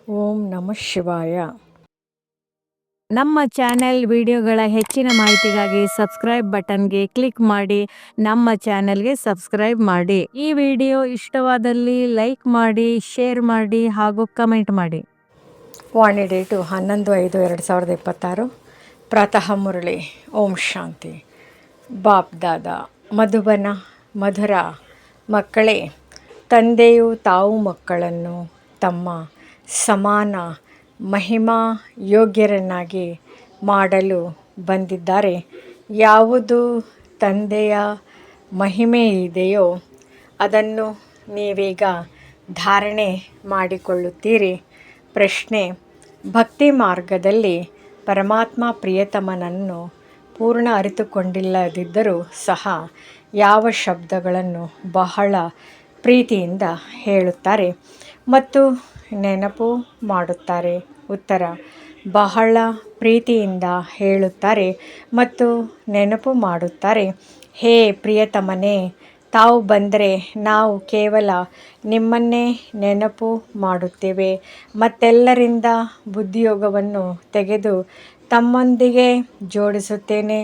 ಓಂ ನಮಃ ಶಿವಾಯ. ನಮ್ಮ ಚಾನೆಲ್ ವಿಡಿಯೋಗಳ ಹೆಚ್ಚಿನ ಮಾಹಿತಿಗಾಗಿ ಸಬ್ಸ್ಕ್ರೈಬ್ ಬಟನ್ಗೆ ಕ್ಲಿಕ್ ಮಾಡಿ ನಮ್ಮ ಚಾನೆಲ್ಗೆ ಸಬ್ಸ್ಕ್ರೈಬ್ ಮಾಡಿ. ಈ ವಿಡಿಯೋ ಇಷ್ಟವಾದಲ್ಲಿ ಲೈಕ್ ಮಾಡಿ, ಶೇರ್ ಮಾಡಿ ಹಾಗೂ ಕಮೆಂಟ್ ಮಾಡಿ. ವಾಣಿ ಡೇಟು 11/5/2026. ಪ್ರಾತಃ ಮುರಳಿ. ಓಂ ಶಾಂತಿ. ಬಾಪ್ ದಾದಾ ಮಧುಬನ ಮಧುರ ಮಕ್ಕಳೇ, ತಂದೆಯು ತಾವು ಮಕ್ಕಳನ್ನು ತಮ್ಮ ಸಮಾನ ಮಹಿಮಾ ಯೋಗ್ಯರನ್ನಾಗಿ ಮಾಡಲು ಬಂದಿದ್ದಾರೆ. ಯಾವುದು ತಂದೆಯ ಮಹಿಮೆ ಇದೆಯೋ ಅದನ್ನು ನೀವೀಗ ಧಾರಣೆ ಮಾಡಿಕೊಳ್ಳುತ್ತೀರಿ. ಪ್ರಶ್ನೆ: ಭಕ್ತಿ ಮಾರ್ಗದಲ್ಲಿ ಪರಮಾತ್ಮ ಪ್ರಿಯತಮನನ್ನು ಪೂರ್ಣ ಅರಿತುಕೊಂಡಿಲ್ಲದಿದ್ದರೂ ಸಹ ಯಾವ ಶಬ್ದಗಳನ್ನು ಬಹಳ ಪ್ರೀತಿಯಿಂದ ಹೇಳುತ್ತಾರೆ ಮತ್ತು ನೆನಪು ಮಾಡುತ್ತಾರೆ? ಉತ್ತರ: ಬಹಳ ಪ್ರೀತಿಯಿಂದ ಹೇಳುತ್ತಾರೆ ಮತ್ತು ನೆನಪು ಮಾಡುತ್ತಾರೆ. ಹೇ ಪ್ರಿಯತಮನೇ, ತಾವು ಬಂದರೆ ನಾವು ಕೇವಲ ನಿಮ್ಮನ್ನೇ ನೆನಪು ಮಾಡುತ್ತೇವೆ. ಮತ್ತೆಲ್ಲರಿಂದ ಬುದ್ಧಿಯೋಗವನ್ನು ತೆಗೆದು ತಮ್ಮೊಂದಿಗೆ ಜೋಡಿಸುತ್ತೇನೆ.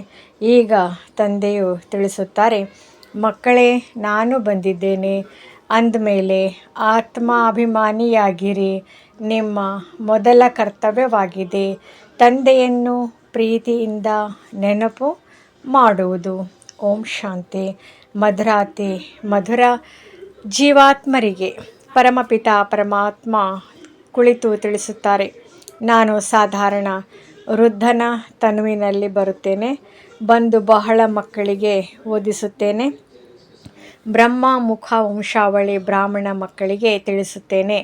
ಈಗ ತಂದೆಯು ತಿಳಿಸುತ್ತಾರೆ, ಮಕ್ಕಳೇ, ನಾನು ಬಂದಿದ್ದೇನೆ ಅಂದಮೇಲೆ ಆತ್ಮಾಭಿಮಾನಿಯಾಗಿರಿ. ನಿಮ್ಮ ಮೊದಲ ಕರ್ತವ್ಯವಾಗಿದೆ ತಂದೆಯನ್ನು ಪ್ರೀತಿಯಿಂದ ನೆನಪು ಮಾಡುವುದು. ಓಂ ಶಾಂತಿ. ಮಧುರಾತಿ ಮಧುರ ಜೀವಾತ್ಮರಿಗೆ ಪರಮಪಿತ ಪರಮಾತ್ಮ ಕುಳಿತು ತಿಳಿಸುತ್ತಾರೆ, ನಾನು ಸಾಧಾರಣ ವೃದ್ಧನ ತನುವಿನಲ್ಲಿ ಬರುತ್ತೇನೆ. ಬಂದು ಬಹಳ ಮಕ್ಕಳಿಗೆ ಓದಿಸುತ್ತೇನೆ. ಬ್ರಹ್ಮ ಮುಖ ವಂಶಾವಳಿ ಬ್ರಾಹ್ಮಣ ಮಕ್ಕಳಿಗೆ ತಿಳಿಸುತ್ತೇನೆ.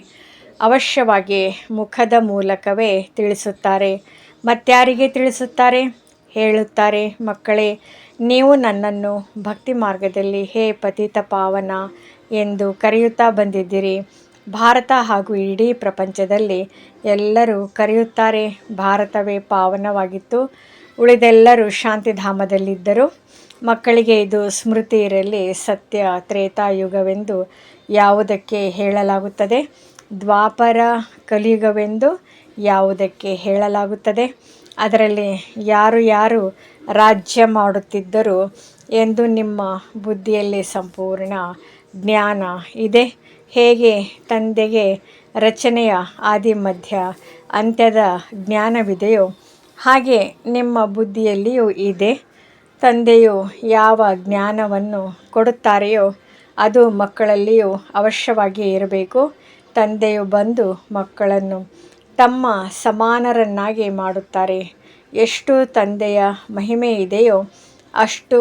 ಅವಶ್ಯವಾಗಿ ಮುಖದ ಮೂಲಕವೇ ತಿಳಿಸುತ್ತಾರೆ. ಮತ್ಯಾರಿಗೆ ತಿಳಿಸುತ್ತಾರೆ? ಹೇಳುತ್ತಾರೆ, ಮಕ್ಕಳೇ, ನೀವು ನನ್ನನ್ನು ಭಕ್ತಿ ಮಾರ್ಗದಲ್ಲಿ ಹೇ ಪತಿತ ಪಾವನ ಎಂದು ಕರೆಯುತ್ತಾ ಬಂದಿದ್ದೀರಿ. ಭಾರತ ಹಾಗೂ ಇಡೀ ಪ್ರಪಂಚದಲ್ಲಿ ಎಲ್ಲರೂ ಕರೆಯುತ್ತಾರೆ. ಭಾರತವೇ ಪಾವನವಾಗಿತ್ತು, ಉಳಿದೆಲ್ಲರೂ ಶಾಂತಿಧಾಮದಲ್ಲಿದ್ದರು. ಮಕ್ಕಳಿಗೆ ಇದು ಸ್ಮೃತಿ ಇರಲಿ. ಸತ್ಯ ತ್ರೇತಾಯುಗವೆಂದು ಯಾವುದಕ್ಕೆ ಹೇಳಲಾಗುತ್ತದೆ? ದ್ವಾಪರ ಕಲಿಯುಗವೆಂದು ಯಾವುದಕ್ಕೆ ಹೇಳಲಾಗುತ್ತದೆ? ಅದರಲ್ಲಿ ಯಾರು ಯಾರು ರಾಜ್ಯ ಮಾಡುತ್ತಿದ್ದರು ಎಂದು ನಿಮ್ಮ ಬುದ್ಧಿಯಲ್ಲಿ ಸಂಪೂರ್ಣ ಜ್ಞಾನ ಇದೆ. ಹೇಗೆ ತಂದೆಗೆ ರಚನೆಯ ಆದಿ ಮಧ್ಯ ಅಂತ್ಯದ ಜ್ಞಾನವಿದೆಯೋ ಹಾಗೆ ನಿಮ್ಮ ಬುದ್ಧಿಯಲ್ಲಿಯೂ ಇದೆ. ತಂದೆಯು ಯಾವ ಜ್ಞಾನವನ್ನು ಕೊಡುತ್ತಾರೆಯೋ ಅದು ಮಕ್ಕಳಲ್ಲಿಯೂ ಅವಶ್ಯವಾಗಿ ಇರಬೇಕು. ತಂದೆಯು ಬಂದು ಮಕ್ಕಳನ್ನು ತಮ್ಮ ಸಮಾನರನ್ನಾಗಿ ಮಾಡುತ್ತಾರೆ. ಎಷ್ಟು ತಂದೆಯ ಮಹಿಮೆ ಇದೆಯೋ ಅಷ್ಟು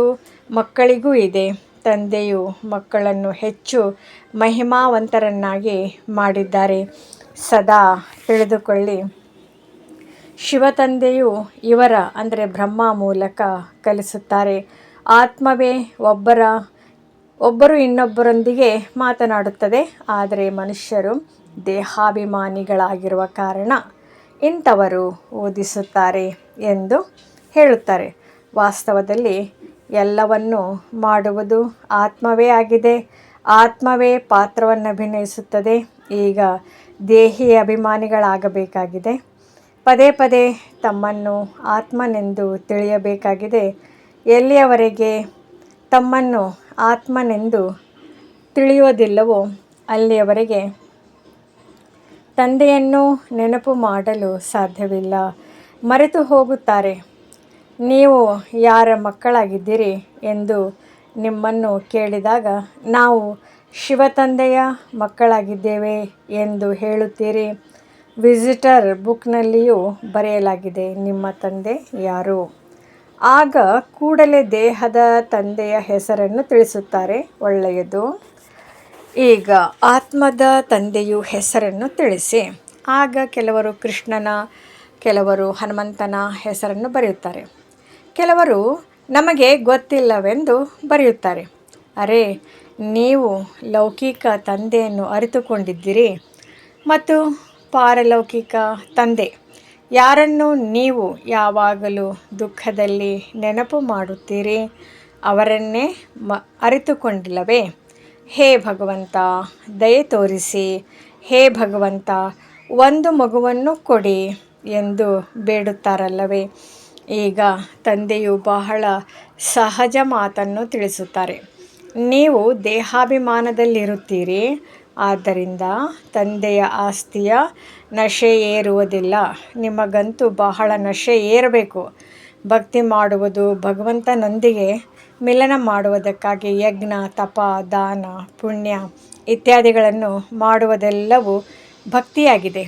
ಮಕ್ಕಳಿಗೂ ಇದೆ. ತಂದೆಯು ಮಕ್ಕಳನ್ನು ಹೆಚ್ಚು ಮಹಿಮಾವಂತರನ್ನಾಗಿ ಮಾಡಿದ್ದಾರೆ. ಸದಾ ತಿಳಿದುಕೊಳ್ಳಿ, ಶಿವತಂದೆಯು ಇವರ ಅಂದರೆ ಬ್ರಹ್ಮ ಮೂಲಕ ಕಲಿಸುತ್ತಾರೆ. ಆತ್ಮವೇ ಒಬ್ಬರು ಇನ್ನೊಬ್ಬರೊಂದಿಗೆ ಮಾತನಾಡುತ್ತದೆ. ಆದರೆ ಮನುಷ್ಯರು ದೇಹಾಭಿಮಾನಿಗಳಾಗಿರುವ ಕಾರಣ ಇಂಥವರು ಓದಿಸುತ್ತಾರೆ ಎಂದು ಹೇಳುತ್ತಾರೆ. ವಾಸ್ತವದಲ್ಲಿ ಎಲ್ಲವನ್ನೂ ಮಾಡುವುದು ಆತ್ಮವೇ ಆಗಿದೆ. ಆತ್ಮವೇ ಪಾತ್ರವನ್ನು ಅಭಿನಯಿಸುತ್ತದೆ. ಈಗ ದೇಹಿ ಅಭಿಮಾನಿಗಳಾಗಬೇಕಾಗಿದೆ. ಪದೇ ಪದೇ ತಮ್ಮನ್ನು ಆತ್ಮನೆಂದು ತಿಳಿಯಬೇಕಾಗಿದೆ. ಎಲ್ಲಿಯವರೆಗೆ ತಮ್ಮನ್ನು ಆತ್ಮನೆಂದು ತಿಳಿಯುವುದಿಲ್ಲವೋ ಅಲ್ಲಿಯವರೆಗೆ ತಂದೆಯನ್ನು ನೆನಪು ಮಾಡಲು ಸಾಧ್ಯವಿಲ್ಲ. ಮರೆತು ಹೋಗುತ್ತಾರೆ. ನೀವು ಯಾರ ಮಕ್ಕಳಾಗಿದ್ದೀರಿ ಎಂದು ನಿಮ್ಮನ್ನು ಕೇಳಿದಾಗ ನಾವು ಶಿವತಂದೆಯ ಮಕ್ಕಳಾಗಿದ್ದೇವೆ ಎಂದು ಹೇಳುತ್ತೀರಿ. ವಿಸಿಟರ್ ಬುಕ್ನಲ್ಲಿಯೂ ಬರೆಯಲಾಗಿದೆ, ನಿಮ್ಮ ತಂದೆ ಯಾರು. ಆಗ ಕೂಡಲೇ ದೇಹದ ತಂದೆಯ ಹೆಸರನ್ನು ತಿಳಿಸುತ್ತಾರೆ. ಒಳ್ಳೆಯದು. ಈಗ ಆತ್ಮದ ತಂದೆಯು ಹೆಸರನ್ನು ತಿಳಿಸಿ. ಆಗ ಕೆಲವರು ಕೃಷ್ಣನ, ಕೆಲವರು ಹನುಮಂತನ ಹೆಸರನ್ನು ಬರೆಯುತ್ತಾರೆ. ಕೆಲವರು ನಮಗೆ ಗೊತ್ತಿಲ್ಲವೆಂದು ಬರೆಯುತ್ತಾರೆ. ಅರೆ, ನೀವು ಲೌಕಿಕ ತಂದೆಯನ್ನು ಅರಿತುಕೊಂಡಿದ್ದೀರಿ ಮತ್ತು ಪಾರಲೌಕಿಕ ತಂದೆ ಯಾರನ್ನು ನೀವು ಯಾವಾಗಲೂ ದುಃಖದಲ್ಲಿ ನೆನಪು ಮಾಡುತ್ತೀರಿ ಅವರನ್ನೇ ಅರಿತುಕೊಂಡಿಲ್ಲವೇ? ಹೇ ಭಗವಂತ, ದಯೆ ತೋರಿಸಿ. ಹೇ ಭಗವಂತ, ಒಂದು ಮಗುವನ್ನು ಕೊಡಿ ಎಂದು ಬೇಡುತ್ತಾರಲ್ಲವೇ. ಈಗ ತಂದೆಯು ಬಹಳ ಸಹಜ ಮಾತನ್ನು ತಿಳಿಸುತ್ತಾರೆ. ನೀವು ದೇಹಾಭಿಮಾನದಲ್ಲಿರುತ್ತೀರಿ, ಆದ್ದರಿಂದ ತಂದೆಯ ಆಸ್ತಿಯ ನಶೆ ಏರುವುದಿಲ್ಲ. ನಿಮಗಂತೂ ಬಹಳ ನಶೆ ಏರಬೇಕು. ಭಕ್ತಿ ಮಾಡುವುದು ಭಗವಂತನೊಂದಿಗೆ ಮಿಲನ ಮಾಡುವುದಕ್ಕಾಗಿ ಯಜ್ಞ, ತಪ, ದಾನ, ಪುಣ್ಯ ಇತ್ಯಾದಿಗಳನ್ನು ಮಾಡುವುದೆಲ್ಲವೂ ಭಕ್ತಿಯಾಗಿದೆ.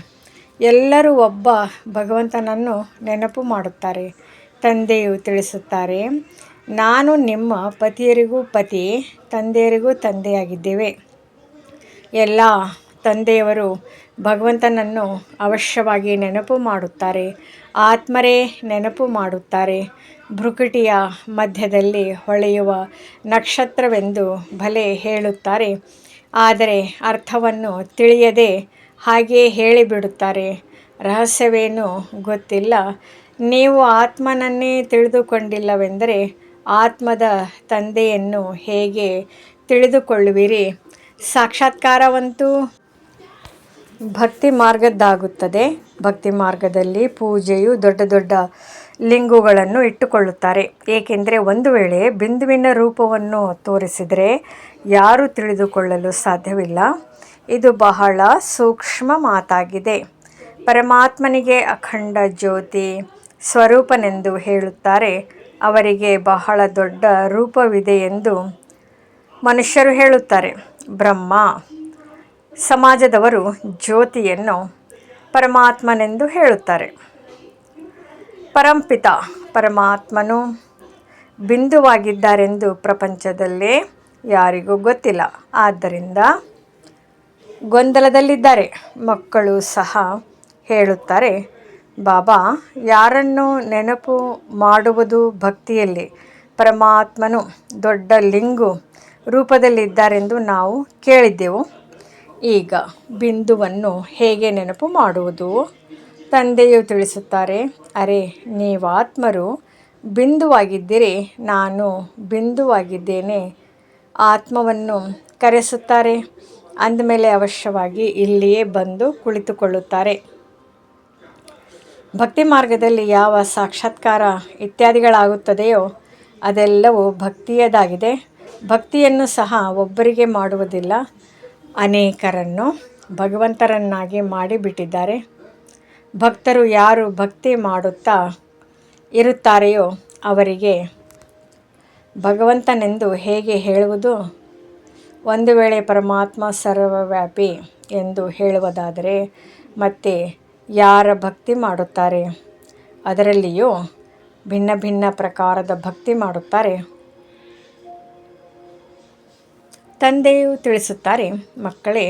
ಎಲ್ಲರೂ ಒಬ್ಬ ಭಗವಂತನನ್ನು ನೆನಪು ಮಾಡುತ್ತಾರೆ. ತಂದೆಯು ತಿಳಿಸುತ್ತಾರೆ, ನಾನು ನಿಮ್ಮ ಪತಿಯರಿಗೂ ಪತಿ, ತಂದೆಯರಿಗೂ ತಂದೆಯಾಗಿದ್ದೇವೆ. ಎಲ್ಲ ತಂದೆಯವರು ಭಗವಂತನನ್ನು ಅವಶ್ಯವಾಗಿ ನೆನಪು ಮಾಡುತ್ತಾರೆ. ಆತ್ಮರೇ ನೆನಪು ಮಾಡುತ್ತಾರೆ. ಭ್ರುಕುಟಿಯ ಮಧ್ಯದಲ್ಲಿ ಹೊಳೆಯುವ ನಕ್ಷತ್ರವೆಂದು ಭಲೆ ಹೇಳುತ್ತಾರೆ, ಆದರೆ ಅರ್ಥವನ್ನು ತಿಳಿಯದೆ ಹಾಗೆಯೇ ಹೇಳಿಬಿಡುತ್ತಾರೆ. ರಹಸ್ಯವೇನೂ ಗೊತ್ತಿಲ್ಲ. ನೀವು ಆತ್ಮನನ್ನೇ ತಿಳಿದುಕೊಂಡಿಲ್ಲವೆಂದರೆ ಆತ್ಮದ ತಂದೆಯನ್ನು ಹೇಗೆ ತಿಳಿದುಕೊಳ್ಳುವಿರಿ? ಸಾಕ್ಷಾತ್ಕಾರವಂತೂ ಭಕ್ತಿ ಮಾರ್ಗದ್ದಾಗುತ್ತದೆ. ಭಕ್ತಿ ಮಾರ್ಗದಲ್ಲಿ ಪೂಜೆಯು ದೊಡ್ಡ ದೊಡ್ಡ ಲಿಂಗುಗಳನ್ನು ಇಟ್ಟುಕೊಳ್ಳುತ್ತಾರೆ. ಏಕೆಂದರೆ ಒಂದು ವೇಳೆ ಬಿಂದುವಿನ ರೂಪವನ್ನು ತೋರಿಸಿದರೆ ಯಾರೂ ತಿಳಿದುಕೊಳ್ಳಲು ಸಾಧ್ಯವಿಲ್ಲ. ಇದು ಬಹಳ ಸೂಕ್ಷ್ಮ ಮಾತಾಗಿದೆ. ಪರಮಾತ್ಮನಿಗೆ ಅಖಂಡ ಜ್ಯೋತಿ ಸ್ವರೂಪನೆಂದು ಹೇಳುತ್ತಾರೆ. ಅವರಿಗೆ ಬಹಳ ದೊಡ್ಡ ರೂಪವಿದೆ ಎಂದು ಮನುಷ್ಯರು ಹೇಳುತ್ತಾರೆ. ಬ್ರಹ್ಮ ಸಮಾಜದವರು ಜ್ಯೋತಿಯನ್ನು ಪರಮಾತ್ಮನೆಂದು ಹೇಳುತ್ತಾರೆ. ಪರಂಪಿತ ಪರಮಾತ್ಮನು ಬಿಂದುವಾಗಿದ್ದಾರೆಂದು ಪ್ರಪಂಚದಲ್ಲೇ ಯಾರಿಗೂ ಗೊತ್ತಿಲ್ಲ. ಆದ್ದರಿಂದ ಗೊಂದಲದಲ್ಲಿದ್ದಾರೆ. ಮಕ್ಕಳು ಸಹ ಹೇಳುತ್ತಾರೆ, ಬಾಬಾ, ಯಾರನ್ನು ನೆನಪು ಮಾಡುವುದು ಭಕ್ತಿಯಲ್ಲಿ ಪರಮಾತ್ಮನು ದೊಡ್ಡ ಲಿಂಗು ರೂಪದಲ್ಲಿದ್ದಾರೆಂದು ನಾವು ಕೇಳಿದ್ದೆವು. ಈಗ ಬಿಂದುವನ್ನು ಹೇಗೆ ನೆನಪು ಮಾಡುವುದು? ತಂದೆಯು ತಿಳಿಸುತ್ತಾರೆ, ಅರೆ, ನೀವಾತ್ಮರು ಬಿಂದುವಾಗಿದ್ದೀರಿ, ನಾನು ಬಿಂದುವಾಗಿದ್ದೇನೆ. ಆತ್ಮವನ್ನು ಕರೆಸುತ್ತಾರೆ. ಅಂದಮೇಲೆ ಅವಶ್ಯವಾಗಿ ಇಲ್ಲಿಯೇ ಬಂದು ಕುಳಿತುಕೊಳ್ಳುತ್ತಾರೆ. ಭಕ್ತಿ ಮಾರ್ಗದಲ್ಲಿ ಯಾವ ಸಾಕ್ಷಾತ್ಕಾರ ಇತ್ಯಾದಿಗಳಾಗುತ್ತದೆಯೋ ಅದೆಲ್ಲವೂ ಭಕ್ತಿಯದಾಗಿದೆ. ಭಕ್ತಿಯನ್ನು ಸಹ ಒಬ್ಬರಿಗೆ ಮಾಡುವುದಿಲ್ಲ, ಅನೇಕರನ್ನು ಭಗವಂತರನ್ನಾಗಿ ಮಾಡಿಬಿಟ್ಟಿದ್ದಾರೆ. ಭಕ್ತರು ಯಾರು ಭಕ್ತಿ ಮಾಡುತ್ತಾ ಇರುತ್ತಾರೆಯೋ ಅವರಿಗೆ ಭಗವಂತನೆಂದು ಹೇಗೆ ಹೇಳುವುದು? ಒಂದು ವೇಳೆ ಪರಮಾತ್ಮ ಸರ್ವವ್ಯಾಪಿ ಎಂದು ಹೇಳುವುದಾದರೆ ಮತ್ತೆ ಯಾರ ಭಕ್ತಿ ಮಾಡುತ್ತಾರೆ? ಅದರಲ್ಲಿಯೂ ಭಿನ್ನ ಭಿನ್ನ ಪ್ರಕಾರದ ಭಕ್ತಿ ಮಾಡುತ್ತಾರೆ. ತಂದೆಯು ತಿಳಿಸುತ್ತಾರೆ, ಮಕ್ಕಳೇ,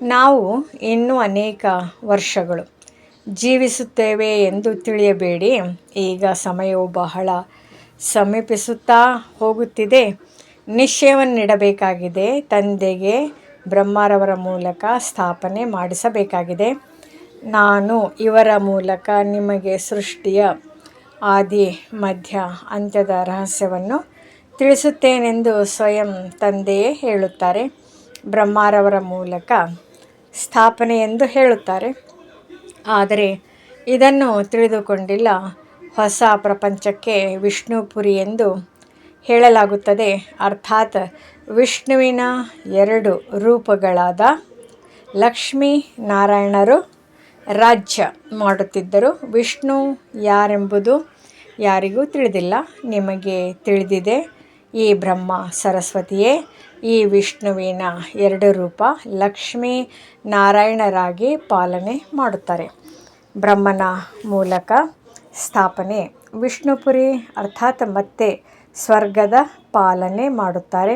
ನಾವು ಇನ್ನೂ ಅನೇಕ ವರ್ಷಗಳು ಜೀವಿಸುತ್ತೇವೆ ಎಂದು ತಿಳಿಯಬೇಡಿ. ಈಗ ಸಮಯವು ಬಹಳ ಸಮೀಪಿಸುತ್ತಾ ಹೋಗುತ್ತಿದೆ. ನಿಶ್ಚಯವನ್ನಿಡಬೇಕಾಗಿದೆ. ತಂದೆಗೆ ಬ್ರಹ್ಮರವರ ಮೂಲಕ ಸ್ಥಾಪನೆ ಮಾಡಿಸಬೇಕಾಗಿದೆ. ನಾನು ಇವರ ಮೂಲಕ ನಿಮಗೆ ಸೃಷ್ಟಿಯ ಆದಿ, ಮಧ್ಯ, ಅಂತ್ಯದ ರಹಸ್ಯವನ್ನು ತಿಳಿಸುತ್ತೇನೆಂದು ಸ್ವಯಂ ತಂದೆಯೇ ಹೇಳುತ್ತಾರೆ. ಬ್ರಹ್ಮರವರ ಮೂಲಕ ಸ್ಥಾಪನೆ ಎಂದು ಹೇಳುತ್ತಾರೆ, ಆದರೆ ಇದನ್ನು ತಿಳಿದುಕೊಂಡಿಲ್ಲ. ಹೊಸ ಪ್ರಪಂಚಕ್ಕೆ ವಿಷ್ಣುಪುರಿ ಎಂದು ಹೇಳಲಾಗುತ್ತದೆ. ಅರ್ಥಾತ್ ವಿಷ್ಣುವಿನ 2 ರೂಪಗಳಾದ ಲಕ್ಷ್ಮೀ ನಾರಾಯಣರು ರಾಜ್ಯ ಮಾಡುತ್ತಿದ್ದರು. ವಿಷ್ಣು ಯಾರೆಂಬುದು ಯಾರಿಗೂ ತಿಳಿದಿಲ್ಲ. ನಿಮಗೆ ತಿಳಿದಿದೆ. ಈ ಬ್ರಹ್ಮ ಸರಸ್ವತಿಯೇ ಈ ವಿಷ್ಣುವಿನ 2 ರೂಪ ಲಕ್ಷ್ಮೀ ನಾರಾಯಣರಾಗಿ ಪಾಲನೆ ಮಾಡುತ್ತಾರೆ. ಬ್ರಹ್ಮನ ಮೂಲಕ ಸ್ಥಾಪನೆ ವಿಷ್ಣುಪುರಿ, ಅರ್ಥಾತ್ ಮತ್ತೆ ಸ್ವರ್ಗದ ಪಾಲನೆ ಮಾಡುತ್ತಾರೆ.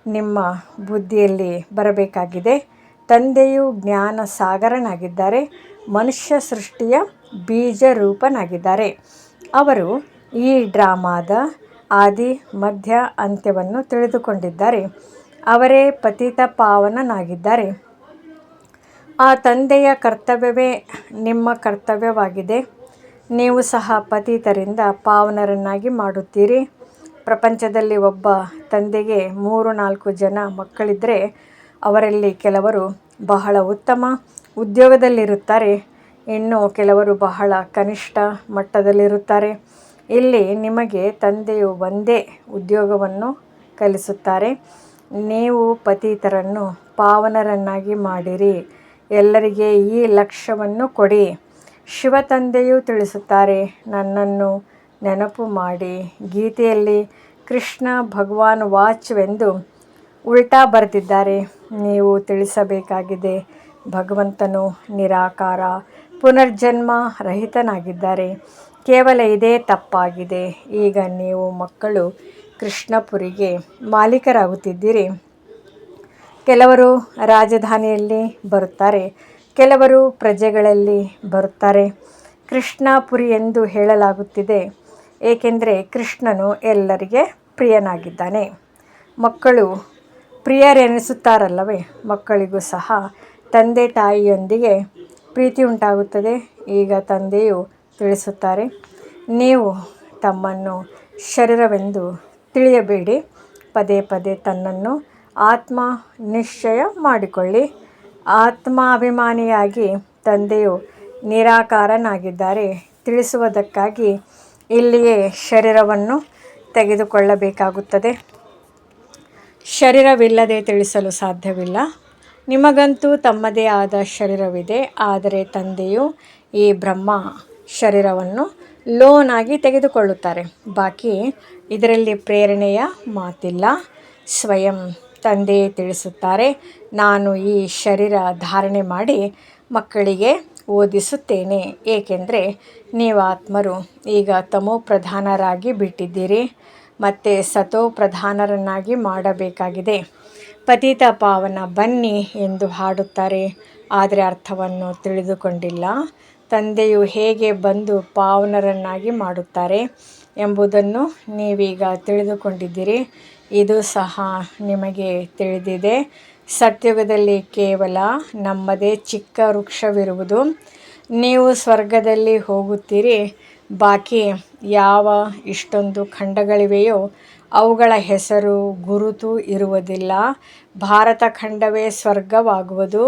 ನಿಮ್ಮ ಬುದ್ಧಿಯಲ್ಲಿ ಬರಬೇಕಾಗಿದೆ. ತಂದೆಯು ಜ್ಞಾನ ಸಾಗರನಾಗಿದ್ದಾರೆ. ಮನುಷ್ಯ ಸೃಷ್ಟಿಯ ಬೀಜ ರೂಪನಾಗಿದ್ದಾರೆ. ಅವರು ಈ ಡ್ರಾಮಾದ ಆದಿ, ಮಧ್ಯ, ಅಂತ್ಯವನ್ನು ತಿಳಿದುಕೊಂಡಿದ್ದಾರೆ. ಅವರೇ ಪತಿತ ಪಾವನನಾಗಿದ್ದಾರೆ. ಆ ತಂದೆಯ ಕರ್ತವ್ಯವೇ ನಿಮ್ಮ ಕರ್ತವ್ಯವಾಗಿದೆ. ನೀವು ಸಹ ಪತಿತರಿಂದ ಪಾವನರನ್ನಾಗಿ ಮಾಡುತ್ತೀರಿ. ಪ್ರಪಂಚದಲ್ಲಿ ಒಬ್ಬ ತಂದೆಗೆ 3-4 ಜನ ಮಕ್ಕಳಿದ್ದರೆ ಅವರಲ್ಲಿ ಕೆಲವರು ಬಹಳ ಉತ್ತಮ, ಉದ್ಯೋಗದಲ್ಲಿರುತ್ತಾರೆ. ಇನ್ನು ಕೆಲವರು ಬಹಳ ಕನಿಷ್ಠ ಮಟ್ಟದಲ್ಲಿರುತ್ತಾರೆ. ಇಲ್ಲಿ ನಿಮಗೆ ತಂದೆಯು ಒಂದೇ ಉದ್ಯೋಗವನ್ನು ಕಲಿಸುತ್ತಾರೆ. ನೀವು ಪತಿತರನ್ನು ಪಾವನರನ್ನಾಗಿ ಮಾಡಿರಿ, ಎಲ್ಲರಿಗೆ ಈ ಲಕ್ಷ್ಯವನ್ನು ಕೊಡಿ. ಶಿವ ತಂದೆಯು ತಿಳಿಸುತ್ತಾರೆ, ನನ್ನನ್ನು ನೆನಪು ಮಾಡಿ. ಗೀತೆಯಲ್ಲಿ ಕೃಷ್ಣ ಭಗವಾನ್ ವಾಚ್ವೆಂದು ಉಲ್ಟಾ ಬರೆದಿದ್ದಾರೆ. ನೀವು ತಿಳಿಸಬೇಕಾಗಿದೆ, ಭಗವಂತನು ನಿರಾಕಾರ ಪುನರ್ಜನ್ಮ ರಹಿತನಾಗಿದ್ದಾರೆ. ಕೇವಲ ಇದೇ ತಪ್ಪಾಗಿದೆ. ಈಗ ನೀವು ಮಕ್ಕಳು ಕೃಷ್ಣಪುರಿಗೆ ಮಾಲೀಕರಾಗುತ್ತಿದ್ದೀರಿ. ಕೆಲವರು ರಾಜಧಾನಿಯಲ್ಲಿ ಬರುತ್ತಾರೆ, ಕೆಲವರು ಪ್ರಜೆಗಳಲ್ಲಿ ಬರುತ್ತಾರೆ. ಕೃಷ್ಣಪುರಿ ಎಂದು ಹೇಳಲಾಗುತ್ತಿದೆ ಏಕೆಂದರೆ ಕೃಷ್ಣನು ಎಲ್ಲರಿಗೆ ಪ್ರಿಯನಾಗಿದ್ದಾನೆ. ಮಕ್ಕಳು ಪ್ರಿಯರೆನಿಸುತ್ತಾರಲ್ಲವೇ, ಮಕ್ಕಳಿಗೂ ಸಹ ತಂದೆ ತಾಯಿಯೊಂದಿಗೆ ಪ್ರೀತಿ ಉಂಟಾಗುತ್ತದೆ. ಈಗ ತಂದೆಯು ತಿಳಿಸುತ್ತಾರೆ, ನೀವು ತಮ್ಮನ್ನು ಶರೀರವೆಂದು ತಿಳಿಯಬೇಡಿ. ಪದೇ ಪದೇ ತನ್ನನ್ನು ಆತ್ಮ ನಿಶ್ಚಯ ಮಾಡಿಕೊಳ್ಳಿ. ಆತ್ಮಾಭಿಮಾನಿಯಾಗಿ ತಂದೆಯು ನಿರಾಕಾರನಾಗಿದ್ದಾರೆ ತಿಳಿಸುವುದಕ್ಕಾಗಿ ಇಲ್ಲಿಯೇ ಶರೀರವನ್ನು ತೆಗೆದುಕೊಳ್ಳಬೇಕಾಗುತ್ತದೆ. ಶರೀರವಿಲ್ಲದೆ ತಿಳಿಸಲು ಸಾಧ್ಯವಿಲ್ಲ. ನಿಮಗಂತೂ ತಮ್ಮದೇ ಆದ ಶರೀರವಿದೆ. ಆದರೆ ತಂದೆಯು ಈ ಬ್ರಹ್ಮ ಶರೀರವನ್ನು ಲೋನ್ ಆಗಿ ತೆಗೆದುಕೊಳ್ಳುತ್ತಾರೆ. ಬಾಕಿ ಇದರಲ್ಲಿ ಪ್ರೇರಣೆಯ ಮಾತಿಲ್ಲ. ಸ್ವಯಂ ತಂದೆಯೇ ತಿಳಿಸುತ್ತಾರೆ, ನಾನು ಈ ಶರೀರ ಧಾರಣೆ ಮಾಡಿ ಮಕ್ಕಳಿಗೆ ಓದಿಸುತ್ತೇನೆ. ಏಕೆಂದರೆ ನೀವು ಆತ್ಮರು ಈಗ ತಮೋ ಪ್ರಧಾನರಾಗಿ ಬಿಟ್ಟಿದ್ದೀರಿ, ಮತ್ತು ಸತೋ ಪ್ರಧಾನರನ್ನಾಗಿ ಮಾಡಬೇಕಾಗಿದೆ. ಪತಿತ ಪಾವನ ಬನ್ನಿ ಎಂದು ಹಾಡುತ್ತಾರೆ, ಆದರೆ ಅರ್ಥವನ್ನು ತಿಳಿದುಕೊಂಡಿಲ್ಲ. ತಂದೆಯು ಹೇಗೆ ಬಂದು ಪಾವನರನ್ನಾಗಿ ಮಾಡುತ್ತಾರೆ ಎಂಬುದನ್ನು ನೀವೀಗ ತಿಳಿದುಕೊಂಡಿದ್ದೀರಿ. ಇದು ಸಹ ನಿಮಗೆ ತಿಳಿದಿದೆ. ಸತ್ಯುಗದಲ್ಲಿ ಕೇವಲ ನಮ್ಮದೇ ಚಿಕ್ಕ ವೃಕ್ಷವಿರುವುದು. ನೀವು ಸ್ವರ್ಗದಲ್ಲಿ ಹೋಗುತ್ತೀರಿ. ಬಾಕಿ ಯಾವ ಇಷ್ಟೊಂದು ಖಂಡಗಳಿವೆಯೋ ಅವುಗಳ ಹೆಸರು ಗುರುತು ಇರುವುದಿಲ್ಲ. ಭಾರತ ಖಂಡವೇ ಸ್ವರ್ಗವಾಗುವುದು.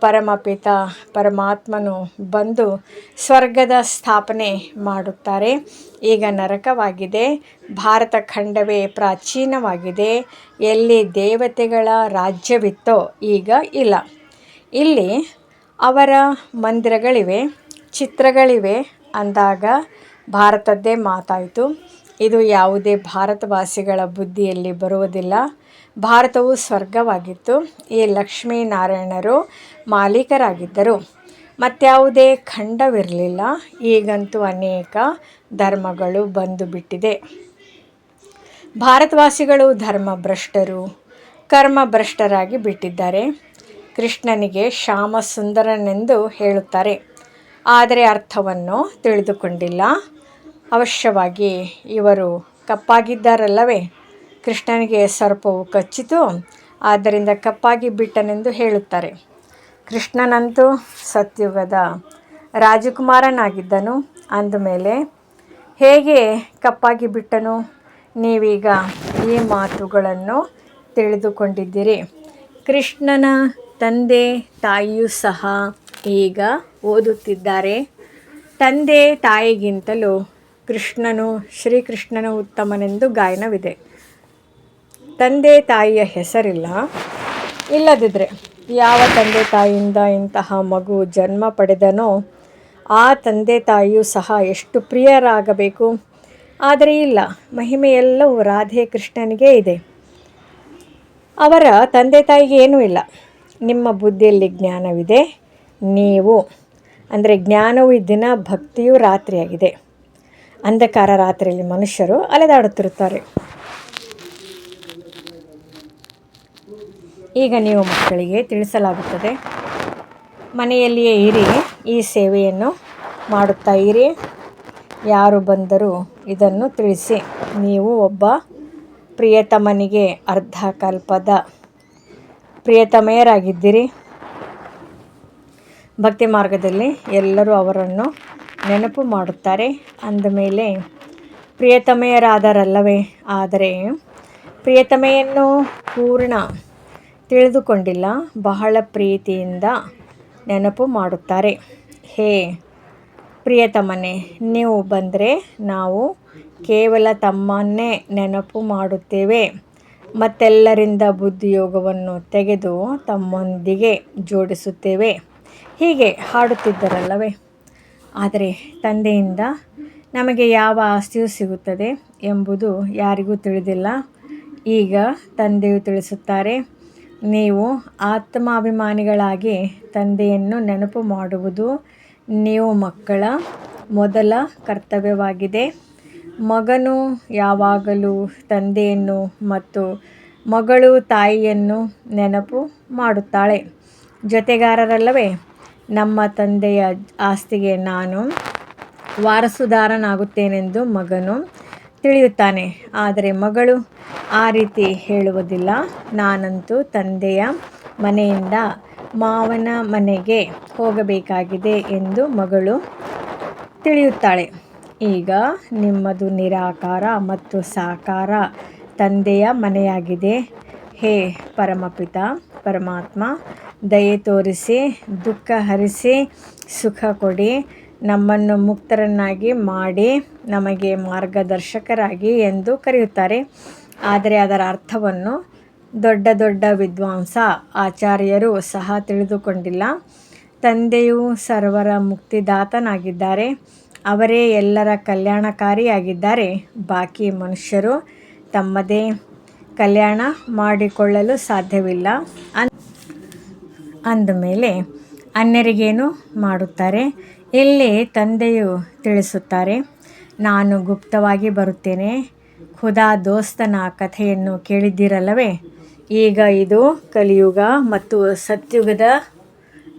ಪರಮಪಿತ ಪರಮಾತ್ಮನು ಬಂದು ಸ್ವರ್ಗದ ಸ್ಥಾಪನೆ ಮಾಡುತ್ತಾರೆ. ಈಗ ನರಕವಾಗಿದೆ. ಭಾರತ ಖಂಡವೇ ಪ್ರಾಚೀನವಾಗಿದೆ. ಎಲ್ಲಿ ದೇವತೆಗಳ ರಾಜ್ಯವಿತ್ತೋ ಈಗ ಇಲ್ಲ. ಇಲ್ಲಿ ಅವರ ಮಂದಿರಗಳಿವೆ, ಚಿತ್ರಗಳಿವೆ ಅಂದಾಗ ಭಾರತದ್ದೇ ಮಾತಾಯಿತು. ಇದು ಯಾವುದೇ ಭಾರತವಾಸಿಗಳ ಬುದ್ಧಿಯಲ್ಲಿ ಬರುವುದಿಲ್ಲ. ಭಾರತವು ಸ್ವರ್ಗವಾಗಿತ್ತು. ಈ ಲಕ್ಷ್ಮೀನಾರಾಯಣರು ಮಾಲೀಕರಾಗಿದ್ದರು. ಮತ್ಯಾವುದೇ ಖಂಡವಿರಲಿಲ್ಲ. ಈಗಂತೂ ಅನೇಕ ಧರ್ಮಗಳು ಬಂದು ಬಿಟ್ಟಿದೆ. ಭಾರತವಾಸಿಗಳು ಧರ್ಮಭ್ರಷ್ಟರು, ಕರ್ಮಭ್ರಷ್ಟರಾಗಿ ಬಿಟ್ಟಿದ್ದಾರೆ. ಕೃಷ್ಣನಿಗೆ ಶ್ಯಾಮ ಸುಂದರನೆಂದು ಹೇಳುತ್ತಾರೆ, ಆದರೆ ಅರ್ಥವನ್ನು ತಿಳಿದುಕೊಂಡಿಲ್ಲ. ಅವಶ್ಯವಾಗಿ ಇವರು ಕಪ್ಪಾಗಿದ್ದಾರಲ್ಲವೇ, ಕೃಷ್ಣನಿಗೆ ಸರ್ಪವು ಕಚ್ಚಿತು, ಆದ್ದರಿಂದ ಕಪ್ಪಾಗಿ ಬಿಟ್ಟನೆಂದು ಹೇಳುತ್ತಾರೆ. ಕೃಷ್ಣನಂತೂ ಸತ್ಯುಗದ ರಾಜಕುಮಾರನಾಗಿದ್ದನು. ಅಂದಮೇಲೆ ಹೇಗೆ ಕಪ್ಪಾಗಿ ಬಿಟ್ಟನು? ನೀವೀಗ ಈ ಮಾತುಗಳನ್ನು ತಿಳಿದುಕೊಂಡಿದ್ದೀರಿ. ಕೃಷ್ಣನ ತಂದೆ ತಾಯಿಯೂ ಸಹ ಈಗ ಓದುತ್ತಿದ್ದಾರೆ. ತಂದೆ ತಾಯಿಗಿಂತಲೂ ಕೃಷ್ಣನು ಶ್ರೀಕೃಷ್ಣನು ಉತ್ತಮನೆಂದು ಗಾಯನವಿದೆ. ತಂದೆ ತಾಯಿಯ ಹೆಸರಿಲ್ಲ. ಇಲ್ಲದಿದ್ದರೆ ಯಾವ ತಂದೆ ತಾಯಿಯಿಂದ ಇಂತಹ ಮಗು ಜನ್ಮ ಪಡೆದನೋ ಆ ತಂದೆ ತಾಯಿಯೂ ಸಹ ಎಷ್ಟು ಪ್ರಿಯರಾಗಬೇಕು. ಆದರೆ ಇಲ್ಲ, ಮಹಿಮೆಯೆಲ್ಲವೂ ರಾಧೆ ಕೃಷ್ಣನಿಗೆ ಇದೆ. ಅವರ ತಂದೆ ತಾಯಿಗೆ ಏನೂ ಇಲ್ಲ. ನಿಮ್ಮ ಬುದ್ಧಿಯಲ್ಲಿ ಜ್ಞಾನವಿದೆ. ನೀವು ಅಂದರೆ ಜ್ಞಾನವು ದಿನ, ಭಕ್ತಿಯು ರಾತ್ರಿಯಾಗಿದೆ. ಅಂಧಕಾರ ರಾತ್ರಿಯಲ್ಲಿ ಮನುಷ್ಯರು ಅಲೆದಾಡುತ್ತಿರುತ್ತಾರೆ. ಈಗ ನೀವು ಮಕ್ಕಳಿಗೆ ತಿಳಿಸಲಾಗುತ್ತದೆ, ಮನೆಯಲ್ಲಿಯೇ ಇರಿ, ಈ ಸೇವೆಯನ್ನು ಮಾಡುತ್ತಾ ಇರಿ. ಯಾರು ಬಂದರೂ ಇದನ್ನು ತಿಳಿಸಿ. ನೀವು ಒಬ್ಬ ಪ್ರಿಯತಮನಿಗೆ ಅರ್ಧ ಕಲ್ಪದ ಪ್ರಿಯತಮೆಯರಾಗಿದ್ದೀರಿ. ಭಕ್ತಿ ಮಾರ್ಗದಲ್ಲಿ ಎಲ್ಲರೂ ಅವರನ್ನು ನೆನಪು ಮಾಡುತ್ತಾರೆ. ಅಂದಮೇಲೆ ಪ್ರಿಯತಮೆಯರಾದರಲ್ಲವೇ. ಆದರೆ ಪ್ರಿಯತಮೆಯನ್ನು ಪೂರ್ಣ ತಿಳಿದುಕೊಂಡಿಲ್ಲ. ಬಹಳ ಪ್ರೀತಿಯಿಂದ ನೆನಪು ಮಾಡುತ್ತಾರೆ. ಹೇ ಪ್ರಿಯತಮನೇ, ನೀವು ಬಂದರೆ ನಾವು ಕೇವಲ ತಮ್ಮನ್ನೇ ನೆನಪು ಮಾಡುತ್ತೇವೆ. ಮತ್ತೆಲ್ಲರಿಂದ ಬುದ್ಧಿಯೋಗವನ್ನು ತೆಗೆದು ತಮ್ಮೊಂದಿಗೆ ಜೋಡಿಸುತ್ತೇವೆ. ಹೀಗೆ ಹಾಡುತ್ತಿದ್ದರಲ್ಲವೇ. ಆದರೆ ತಂದೆಯಿಂದ ನಮಗೆ ಯಾವ ಆಸ್ತಿಯೂ ಸಿಗುತ್ತದೆ ಎಂಬುದು ಯಾರಿಗೂ ತಿಳಿದಿಲ್ಲ. ಈಗ ತಂದೆಯು ತಿಳಿಸುತ್ತಾರೆ, ನೀವು ಆತ್ಮಾಭಿಮಾನಿಗಳಾಗಿ ತಂದೆಯನ್ನು ನೆನಪು ಮಾಡುವುದು ನೀವು ಮಕ್ಕಳ ಮೊದಲ ಕರ್ತವ್ಯವಾಗಿದೆ. ಮಗನು ಯಾವಾಗಲೂ ತಂದೆಯನ್ನು ಮತ್ತು ಮಗಳು ತಾಯಿಯನ್ನು ನೆನಪು ಮಾಡುತ್ತಾಳೆ. ಜೊತೆಗಾರರಲ್ಲವೇ. ನಮ್ಮ ತಂದೆಯ ಆಸ್ತಿಗೆ ನಾನು ವಾರಸುದಾರನಾಗುತ್ತೇನೆಂದು ಮಗನು ತಿಳಿಯುತ್ತಾನೆ. ಆದರೆ ಮಗಳು ಆ ರೀತಿ ಹೇಳುವುದಿಲ್ಲ. ನಾನಂತೂ ತಂದೆಯ ಮನೆಯಿಂದ ಮಾವನ ಮನೆಗೆ ಹೋಗಬೇಕಾಗಿದೆ ಎಂದು ಮಗಳು ತಿಳಿಯುತ್ತಾಳೆ. ಈಗ ನಿಮ್ಮದು ನಿರಾಕಾರ ಮತ್ತು ಸಾಕಾರ ತಂದೆಯ ಮನೆಯಾಗಿದೆ. ಹೇ ಪರಮಪಿತ ಪರಮಾತ್ಮ, ದಯೆ ತೋರಿಸಿ, ದುಃಖ ಹರಿಸಿ, ಸುಖ ಕೊಡಿ, ನಮ್ಮನ್ನು ಮುಕ್ತರನ್ನಾಗಿ ಮಾಡಿ, ನಮಗೆ ಮಾರ್ಗದರ್ಶಕರಾಗಿ ಎಂದು ಕರೆಯುತ್ತಾರೆ. ಆದರೆ ಅದರ ಅರ್ಥವನ್ನು ದೊಡ್ಡ ದೊಡ್ಡ ವಿದ್ವಾಂಸ ಆಚಾರ್ಯರು ಸಹ ತಿಳಿದುಕೊಂಡಿಲ್ಲ. ತಂದೆಯು ಸರ್ವರ ಮುಕ್ತಿದಾತನಾಗಿದ್ದಾರೆ. ಅವರೇ ಎಲ್ಲರ ಕಲ್ಯಾಣಕಾರಿಯಾಗಿದ್ದಾರೆ. ಬಾಕಿ ಮನುಷ್ಯರು ತಮ್ಮದೇ ಕಲ್ಯಾಣ ಮಾಡಿಕೊಳ್ಳಲು ಸಾಧ್ಯವಿಲ್ಲ. ಅಂದಮೇಲೆ ಅನ್ಯರಿಗೇನು ಮಾಡುತ್ತಾರೆ? ಇಲ್ಲಿ ತಂದೆಯು ತಿಳಿಸುತ್ತಾರೆ, ನಾನು ಗುಪ್ತವಾಗಿ ಬರುತ್ತೇನೆ. ಖುದಾ ದೋಸ್ತನ ಕಥೆಯನ್ನು ಕೇಳಿದ್ದೀರಲ್ಲವೇ. ಈಗ ಇದು ಕಲಿಯುಗ ಮತ್ತು ಸತ್ಯುಗದ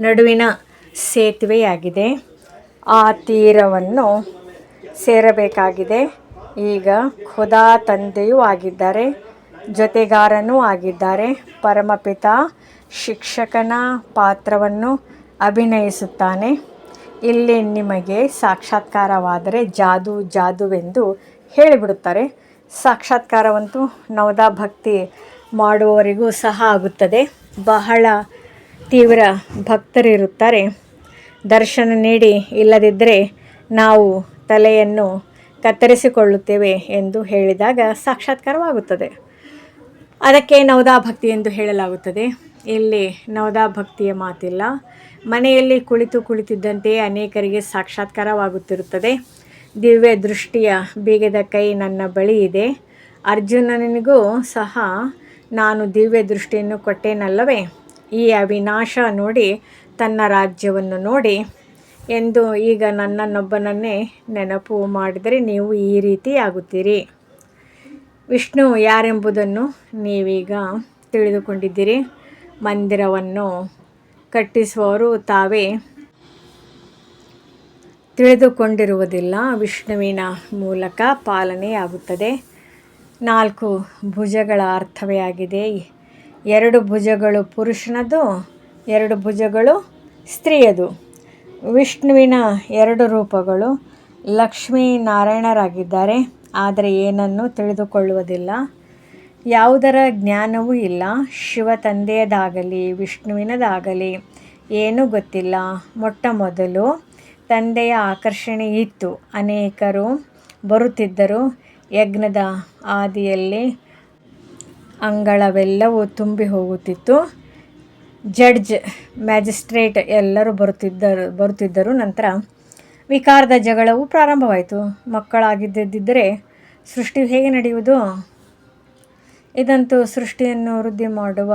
ನಡುವಿನ ಸೇತುವೆಯಾಗಿದೆ. ಆ ತೀರವನ್ನು ಸೇರಬೇಕಾಗಿದೆ. ಈಗ ಖುದಾ ತಂದೆಯೂ ಆಗಿದ್ದಾರೆ, ಜೊತೆಗಾರನೂ ಆಗಿದ್ದಾರೆ. ಪರಮಪಿತ ಶಿಕ್ಷಕನ ಪಾತ್ರವನ್ನು ಅಭಿನಯಿಸುತ್ತಾನೆ. ಇಲ್ಲಿ ನಿಮಗೆ ಸಾಕ್ಷಾತ್ಕಾರವಾದರೆ ಜಾದುವೆಂದು ಹೇಳಿಬಿಡುತ್ತಾರೆ. ಸಾಕ್ಷಾತ್ಕಾರವಂತೂ ನವದಾ ಭಕ್ತಿ ಮಾಡುವವರಿಗೂ ಸಹ ಆಗುತ್ತದೆ. ಬಹಳ ತೀವ್ರ ಭಕ್ತರಿರುತ್ತಾರೆ. ದರ್ಶನ ನೀಡಿ, ಇಲ್ಲದಿದ್ದರೆ ನಾವು ತಲೆಯನ್ನು ಕತ್ತರಿಸಿಕೊಳ್ಳುತ್ತೇವೆ ಎಂದು ಹೇಳಿದಾಗ ಸಾಕ್ಷಾತ್ಕಾರವಾಗುತ್ತದೆ. ಅದಕ್ಕೆ ನವದಾ ಭಕ್ತಿ ಎಂದು ಹೇಳಲಾಗುತ್ತದೆ. ಇಲ್ಲಿ ನವದಾ ಭಕ್ತಿಯ ಮಾತಿಲ್ಲ. ಮನೆಯಲ್ಲಿ ಕುಳಿತಿದ್ದಂತೆಯೇ ಅನೇಕರಿಗೆ ಸಾಕ್ಷಾತ್ಕಾರವಾಗುತ್ತಿರುತ್ತದೆ. ದಿವ್ಯ ದೃಷ್ಟಿಯ ಬೀಗದ ಕೈ ನನ್ನ ಬಳಿ ಇದೆ. ಅರ್ಜುನನಿಗೂ ಸಹ ನಾನು ದಿವ್ಯ ದೃಷ್ಟಿಯನ್ನು ಕೊಟ್ಟೇನಲ್ಲವೇ. ಈ ಅವಿನಾಶ ನೋಡಿ, ತನ್ನ ರಾಜ್ಯವನ್ನು ನೋಡಿ ಎಂದು ಈಗ ನನ್ನನ್ನೊಬ್ಬನನ್ನೇ ನೆನಪು ಮಾಡಿದರೆ ನೀವು ಈ ರೀತಿ ಆಗುತ್ತೀರಿ. ವಿಷ್ಣು ಯಾರೆಂಬುದನ್ನು ನೀವೀಗ ತಿಳಿದುಕೊಂಡಿದ್ದೀರಿ. ಮಂದಿರವನ್ನು ಕಟ್ಟಿಸುವವರು ತಾವೇ ತಿಳಿದುಕೊಂಡಿರುವುದಿಲ್ಲ. ವಿಷ್ಣುವಿನ ಮೂಲಕ ಪಾಲನೆಯಾಗುತ್ತದೆ. 4 ಭುಜಗಳ ಅರ್ಥವೇ ಆಗಿದೆ. 2 ಭುಜಗಳು ಪುರುಷನದು, 2 ಭುಜಗಳು ಸ್ತ್ರೀಯದು. ವಿಷ್ಣುವಿನ 2 ರೂಪಗಳು ಲಕ್ಷ್ಮೀನಾರಾಯಣರಾಗಿದ್ದಾರೆ. ಆದರೆ ಏನನ್ನೂ ತಿಳಿದುಕೊಳ್ಳುವುದಿಲ್ಲ. ಯಾವುದರ ಜ್ಞಾನವೂ ಇಲ್ಲ. ಶಿವ ತಂದೆಯದಾಗಲಿ ವಿಷ್ಣುವಿನದಾಗಲಿ ಏನೂ ಗೊತ್ತಿಲ್ಲ. ಮೊಟ್ಟಮೊದಲು ತಂದೆಯ ಆಕರ್ಷಣೆ ಇತ್ತು. ಅನೇಕರು ಬರುತ್ತಿದ್ದರು. ಯಜ್ಞದ ಆದಿಯಲ್ಲಿ ಅಂಗಳವೆಲ್ಲವೂ ತುಂಬಿ ಹೋಗುತ್ತಿತ್ತು. ಜಡ್ಜ್, ಮ್ಯಾಜಿಸ್ಟ್ರೇಟ್ ಎಲ್ಲರೂ ಬರುತ್ತಿದ್ದರು. ನಂತರ ವಿಕಾರದ ಜಗಳವು ಪ್ರಾರಂಭವಾಯಿತು. ಮಕ್ಕಳಾಗಿದ್ದಿದ್ದರೆ ಸೃಷ್ಟಿಯು ಹೇಗೆ ನಡೆಯುವುದು? ಇದಂತೂ ಸೃಷ್ಟಿಯನ್ನು ವೃದ್ಧಿ ಮಾಡುವ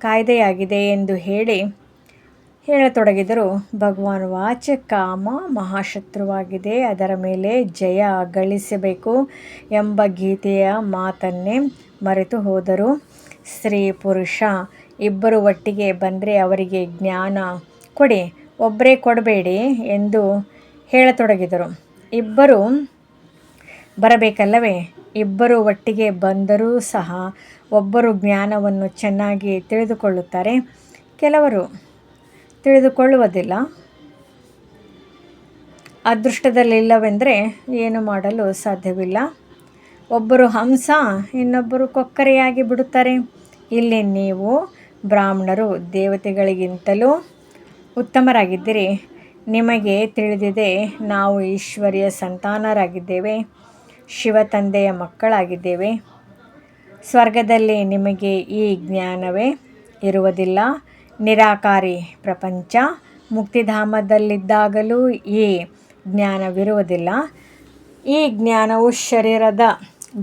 ಕಾಯ್ದೆಯಾಗಿದೆ ಎಂದು ಹೇಳತೊಡಗಿದರು. ಭಗವಾನ್ ವಾಚ್, ಕಾಮ ಮಹಾಶತ್ರುವಾಗಿದೆ, ಅದರ ಮೇಲೆ ಜಯ ಗಳಿಸಬೇಕು ಎಂಬ ಗೀತೆಯ ಮಾತನ್ನೇ ಮರೆತು ಹೋದರು. ಸ್ತ್ರೀ ಪುರುಷ ಇಬ್ಬರು ಒಟ್ಟಿಗೆ ಬಂದರೆ ಅವರಿಗೆ ಜ್ಞಾನ ಕೊಡಿ, ಒಬ್ಬರೇ ಕೊಡಬೇಡಿ ಎಂದು ಹೇಳತೊಡಗಿದರು. ಇಬ್ಬರು ಬರಬೇಕಲ್ಲವೇ. ಇಬ್ಬರು ಒಟ್ಟಿಗೆ ಬಂದರೂ ಸಹ ಒಬ್ಬರು ಜ್ಞಾನವನ್ನು ಚೆನ್ನಾಗಿ ತಿಳಿದುಕೊಳ್ಳುತ್ತಾರೆ, ಕೆಲವರು ತಿಳಿದುಕೊಳ್ಳುವುದಿಲ್ಲ. ಅದೃಷ್ಟದಲ್ಲಿಲ್ಲವೆಂದರೆ ಏನು ಮಾಡಲು ಸಾಧ್ಯವಿಲ್ಲ. ಒಬ್ಬರು ಹಂಸ, ಇನ್ನೊಬ್ಬರು ಕೊಕ್ಕರೆಯಾಗಿ ಬಿಡುತ್ತಾರೆ. ಇಲ್ಲಿ ನೀವು ಬ್ರಾಹ್ಮಣರು ದೇವತೆಗಳಿಗಿಂತಲೂ ಉತ್ತಮರಾಗಿದ್ದಿರಿ. ನಿಮಗೆ ತಿಳಿದಿದೆ, ನಾವು ಈಶ್ವರಿಯ ಸಂತಾನರಾಗಿದ್ದೇವೆ, ಶಿವ ತಂದೆಯ ಮಕ್ಕಳಾಗಿದ್ದೇವೆ. ಸ್ವರ್ಗದಲ್ಲಿ ನಿಮಗೆ ಈ ಜ್ಞಾನವೇ ಇರುವುದಿಲ್ಲ. ನಿರಾಕಾರಿ ಪ್ರಪಂಚ ಮುಕ್ತಿಧಾಮದಲ್ಲಿದ್ದಾಗಲೂ ಈ ಜ್ಞಾನವಿರುವುದಿಲ್ಲ. ಈ ಜ್ಞಾನವು ಶರೀರದ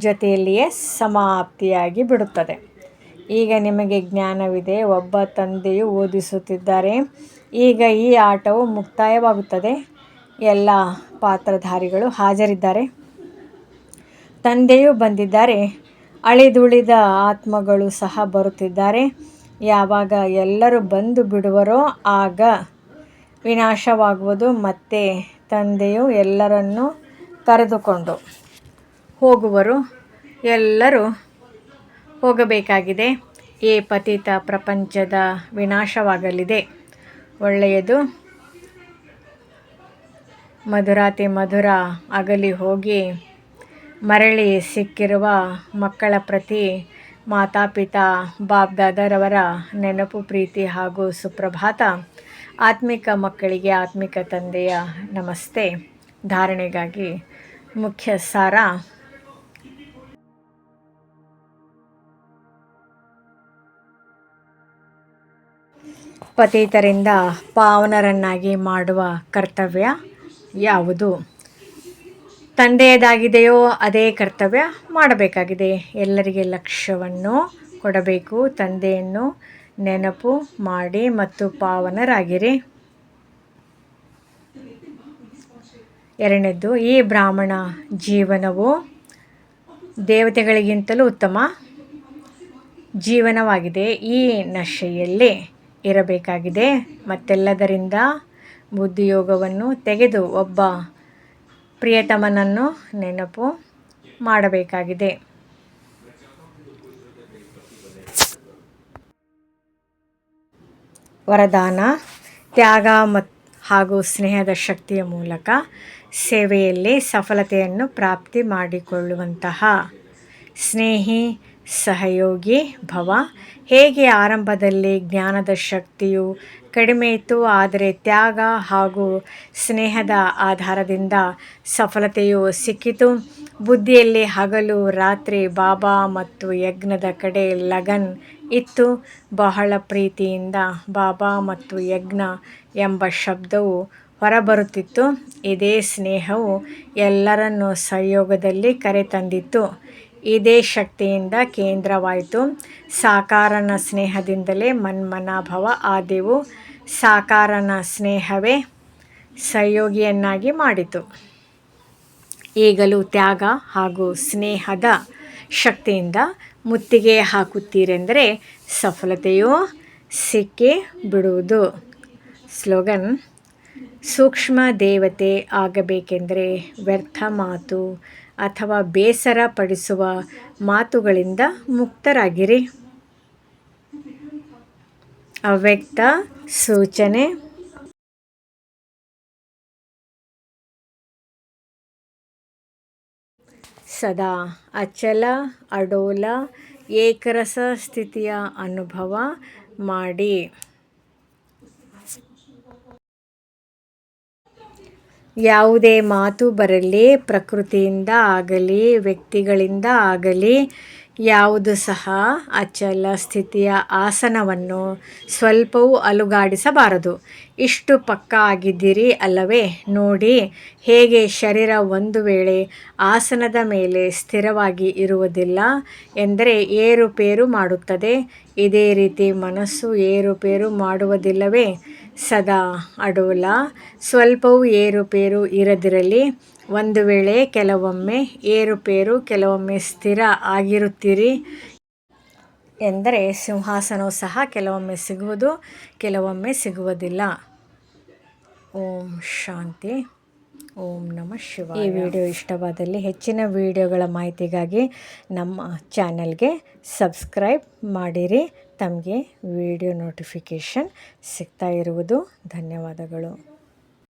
ಜೊತೆಯಲ್ಲಿಯೇ ಸಮಾಪ್ತಿಯಾಗಿ ಬಿಡುತ್ತದೆ. ಈಗ ನಿಮಗೆ ಜ್ಞಾನವಿದೆ. ಒಬ್ಬ ತಂದೆಯು ಓದಿಸುತ್ತಿದ್ದಾರೆ. ಈಗ ಈ ಆಟವು ಮುಕ್ತಾಯವಾಗುತ್ತದೆ. ಎಲ್ಲ ಪಾತ್ರಧಾರಿಗಳು ಹಾಜರಿದ್ದಾರೆ. ತಂದೆಯೂ ಬಂದಿದ್ದಾರೆ. ಅಳಿದುಳಿದ ಆತ್ಮಗಳು ಸಹ ಬರುತ್ತಿದ್ದಾರೆ. ಯಾವಾಗ ಎಲ್ಲರೂ ಬಂದು ಬಿಡುವರೋ ಆಗ ವಿನಾಶವಾಗುವುದು. ಮತ್ತೆ ತಂದೆಯು ಎಲ್ಲರನ್ನೂ ಕರೆದುಕೊಂಡು ಹೋಗುವರು. ಎಲ್ಲರೂ ಹೋಗಬೇಕಾಗಿದೆ. ಈ ಪತಿತ ಪ್ರಪಂಚದ ವಿನಾಶವಾಗಲಿದೆ. ಒಳ್ಳೆಯದು. ಮಧುರಾತಿ ಮಧುರ ಅಗಲಿ ಹೋಗಿ ಮರಳಿ ಸಿಕ್ಕಿರುವ ಮಕ್ಕಳ ಪ್ರತಿ ಮಾತಾಪಿತಾ ಬಾಬ್ದಾದರವರ ನೆನಪು, ಪ್ರೀತಿ ಹಾಗೂ ಸುಪ್ರಭಾತ. ಆತ್ಮಿಕ ಮಕ್ಕಳಿಗೆ ಆತ್ಮಿಕ ತಂದೆಯ ನಮಸ್ತೆ. ಧಾರಣೆಗಾಗಿ ಮುಖ್ಯ ಸಾರ. ಪತಿತರಿಂದ ಪಾವನರನ್ನಾಗಿ ಮಾಡುವ ಕರ್ತವ್ಯ ಯಾವುದು? ತಂದೆಯದಾಗಿದೆಯೋ ಅದೇ ಕರ್ತವ್ಯ ಮಾಡಬೇಕಾಗಿದೆ. ಎಲ್ಲರಿಗೆ ಲಕ್ಷ್ಯವನ್ನು ಕೊಡಬೇಕು. ತಂದೆಯನ್ನು ನೆನಪು ಮಾಡಿ ಮತ್ತು ಪಾವನರಾಗಿರಿ. ಎರಡನೇದ್ದು, ಈ ಬ್ರಾಹ್ಮಣ ಜೀವನವು ದೇವತೆಗಳಿಗಿಂತಲೂ ಉತ್ತಮ ಜೀವನವಾಗಿದೆ. ಈ ನಶೆಯಲ್ಲಿ ಇರಬೇಕಾಗಿದೆ. ಮತ್ತೆಲ್ಲದರಿಂದ ಬುದ್ಧಿಯೋಗವನ್ನು ತೆಗೆದು ಒಬ್ಬ ಪ್ರಿಯತಮನನ್ನು ನೆನಪು ಮಾಡಬೇಕಾಗಿದೆ. ವರದಾನ: ತ್ಯಾಗ ಹಾಗೂ ಸ್ನೇಹದ ಶಕ್ತಿಯ ಮೂಲಕ ಸೇವೆಯಲ್ಲಿ ಸಫಲತೆಯನ್ನು ಪ್ರಾಪ್ತಿ ಮಾಡಿಕೊಳ್ಳುವಂತಹ ಸ್ನೇಹಿ ಸಹಯೋಗಿ ಭವ. ಹೇಗೆ ಆರಂಭದಲ್ಲಿ ಜ್ಞಾನದ ಶಕ್ತಿಯು ಕಡಿಮೆ ಇತ್ತು, ಆದರೆ ತ್ಯಾಗ ಹಾಗೂ ಸ್ನೇಹದ ಆಧಾರದಿಂದ ಸಫಲತೆಯು ಸಿಕ್ಕಿತು. ಬುದ್ಧಿಯಲ್ಲಿ ಹಗಲು ರಾತ್ರಿ ಬಾಬಾ ಮತ್ತು ಯಜ್ಞದ ಕಡೆ ಲಗನ್ ಇತ್ತು. ಬಹಳ ಪ್ರೀತಿಯಿಂದ ಬಾಬಾ ಮತ್ತು ಯಜ್ಞ ಎಂಬ ಶಬ್ದವು ಹೊರಬರುತ್ತಿತ್ತು. ಇದೇ ಸ್ನೇಹವು ಎಲ್ಲರನ್ನೂ ಸಹಯೋಗದಲ್ಲಿ ಕರೆತಂದಿತು. ಇದೇ ಶಕ್ತಿಯಿಂದ ಕೇಂದ್ರವಾಯಿತು. ಸಾಕಾರನ ಸ್ನೇಹದಿಂದಲೇ ಮನ್ಮನಾಭವ ಆದೆವು. ಸಾಕಾರನ ಸ್ನೇಹವೇ ಸಹಯೋಗಿಯನ್ನಾಗಿ ಮಾಡಿತು. ಈಗಲೂ ತ್ಯಾಗ ಹಾಗೂ ಸ್ನೇಹದ ಶಕ್ತಿಯಿಂದ ಮುತ್ತಿಗೆ ಹಾಕುತ್ತೀರೆಂದರೆ ಸಫಲತೆಯು ಸಿಕ್ಕಿ ಬಿಡುವುದು. ಸ್ಲೋಗನ್: ಸೂಕ್ಷ್ಮ ದೇವತೆ ಆಗಬೇಕೆಂದರೆ ವ್ಯರ್ಥ ಮಾತು ಅಥವಾ ಬೇಸರ ಪಡಿಸುವ ಮಾತುಗಳಿಂದ ಮುಕ್ತರಾಗಿರಿ. ಅವ್ಯಕ್ತ ಸೂಚನೆ: ಸದಾ ಅಚಲ ಅಡೋಲ ಏಕರಸ ಸ್ಥಿತಿಯ ಅನುಭವ ಮಾಡಿ. ಯಾವುದೇ ಮಾತು ಬರಲಿ, ಪ್ರಕೃತಿಯಿಂದ ಆಗಲಿ ವ್ಯಕ್ತಿಗಳಿಂದ ಆಗಲಿ, ಯಾವುದು ಸಹ ಅಚಲ ಸ್ಥಿತಿಯ ಆಸನವನ್ನು ಸ್ವಲ್ಪವೂ ಅಲುಗಾಡಿಸಬಾರದು. ಇಷ್ಟು ಪಕ್ಕಾ ಆಗಿದ್ದೀರಿ ಅಲ್ಲವೇ? ನೋಡಿ ಹೇಗೆ ಶರೀರ ಒಂದು ವೇಳೆ ಆಸನದ ಮೇಲೆ ಸ್ಥಿರವಾಗಿ ಇರುವುದಿಲ್ಲ ಎಂದರೆ ಏರುಪೇರು ಮಾಡುತ್ತದೆ. ಇದೇ ರೀತಿ ಮನಸ್ಸು ಏರುಪೇರು ಮಾಡುವುದಿಲ್ಲವೇ? ಸದಾ ಅಡೋಲ, ಸ್ವಲ್ಪವೂ ಏರುಪೇರು ಇರದಿರಲಿ. ಒಂದು ವೇಳೆ ಕೆಲವೊಮ್ಮೆ ಏರುಪೇರು, ಕೆಲವೊಮ್ಮೆ ಸ್ಥಿರ ಆಗಿರುತ್ತೀರಿ ಎಂದರೆ ಸಿಂಹಾಸನವು ಸಹ ಕೆಲವೊಮ್ಮೆ ಸಿಗುವುದು, ಕೆಲವೊಮ್ಮೆ ಸಿಗುವುದಿಲ್ಲ. ಓಂ ಶಾಂತಿ. ಓಂ ನಮಃ ಶಿವಾಯ. ಈ ವಿಡಿಯೋ ಇಷ್ಟವಾದಲ್ಲಿ ಹೆಚ್ಚಿನ ವಿಡಿಯೋಗಳ ಮಾಹಿತಿಗಾಗಿ ನಮ್ಮ ಚಾನಲ್ಗೆ ಸಬ್ಸ್ಕ್ರೈಬ್ ಮಾಡಿರಿ. ತಮಗೆ ವಿಡಿಯೋ ನೋಟಿಫಿಕೇಷನ್ ಸಿಗ್ತಾ ಇರುವುದು. ಧನ್ಯವಾದಗಳು.